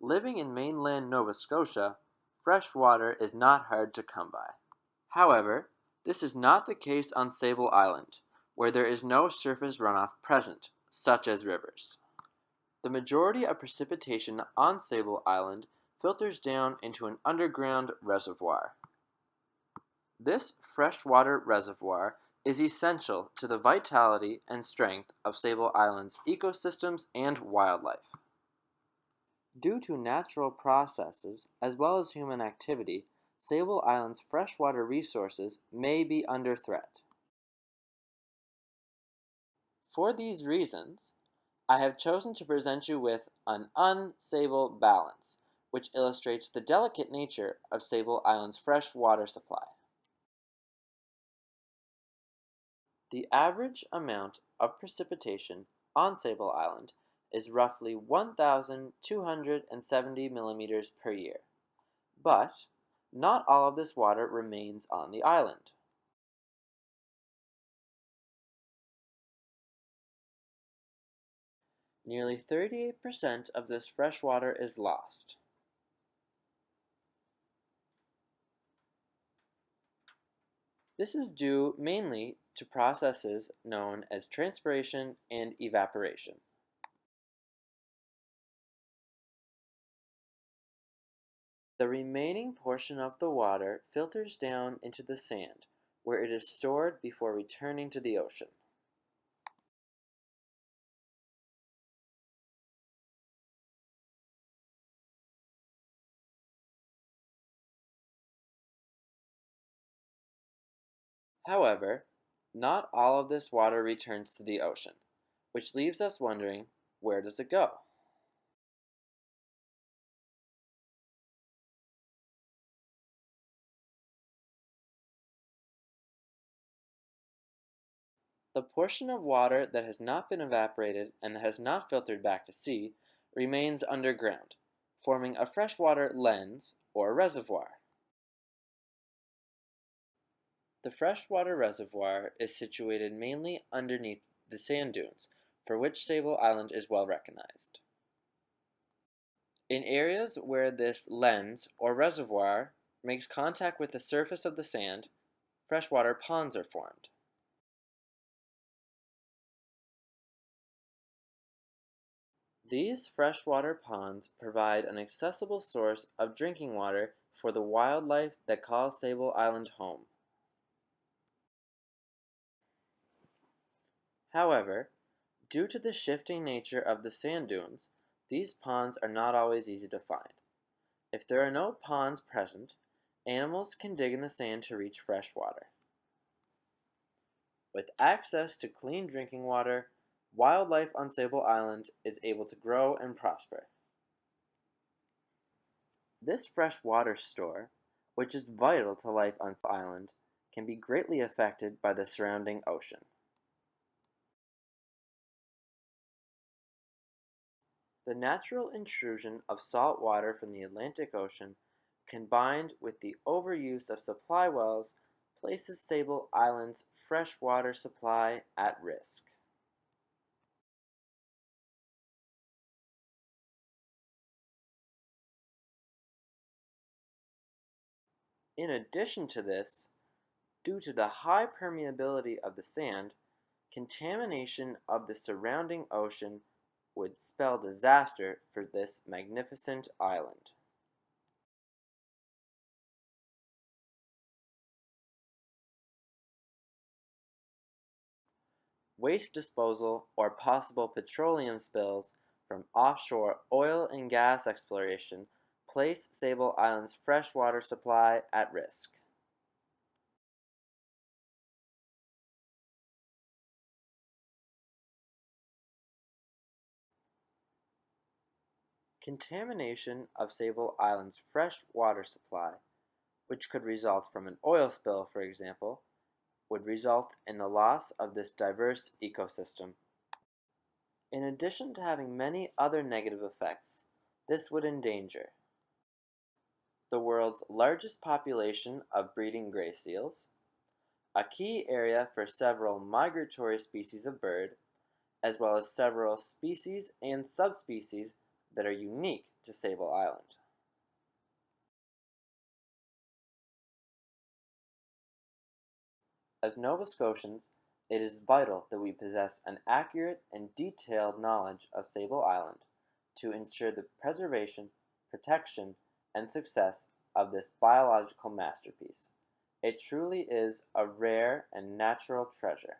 Living in mainland Nova Scotia, fresh water is not hard to come by. However, this is not the case on Sable Island, where there is no surface runoff present, such as rivers. The majority of precipitation on Sable Island filters down into an underground reservoir. This freshwater reservoir is essential to the vitality and strength of Sable Island's ecosystems and wildlife. Due to natural processes as well as human activity, Sable Island's freshwater resources may be under threat. For these reasons, I have chosen to present you with an unsable balance, which illustrates the delicate nature of Sable Island's fresh water supply. The average amount of precipitation on Sable Island is roughly 1,270 millimeters per year, but not all of this water remains on the island. Nearly 38% of this fresh water is lost. This is due mainly to processes known as transpiration and evaporation. The remaining portion of the water filters down into the sand, where it is stored before returning to the ocean. However, not all of this water returns to the ocean, which leaves us wondering, where does it go? The portion of water that has not been evaporated and that has not filtered back to sea remains underground, forming a freshwater lens or reservoir. The freshwater reservoir is situated mainly underneath the sand dunes, for which Sable Island is well recognized. In areas where this lens or reservoir makes contact with the surface of the sand, freshwater ponds are formed. These freshwater ponds provide an accessible source of drinking water for the wildlife that call Sable Island home. However, due to the shifting nature of the sand dunes, these ponds are not always easy to find. If there are no ponds present, animals can dig in the sand to reach fresh water. With access to clean drinking water, wildlife on Sable Island is able to grow and prosper. This fresh water store, which is vital to life on Sable Island, can be greatly affected by the surrounding ocean. The natural intrusion of salt water from the Atlantic Ocean, combined with the overuse of supply wells, places Sable Island's freshwater supply at risk. In addition to this, due to the high permeability of the sand, contamination of the surrounding ocean would spell disaster for this magnificent island. Waste disposal or possible petroleum spills from offshore oil and gas exploration place Sable Island's freshwater supply at risk. Contamination of Sable Island's fresh water supply, which could result from an oil spill, for example, would result in the loss of this diverse ecosystem. In addition to having many other negative effects, this would endanger the world's largest population of breeding gray seals, a key area for several migratory species of bird, as well as several species and subspecies that are unique to Sable Island. As Nova Scotians, it is vital that we possess an accurate and detailed knowledge of Sable Island to ensure the preservation, protection, and success of this biological masterpiece. It truly is a rare and natural treasure.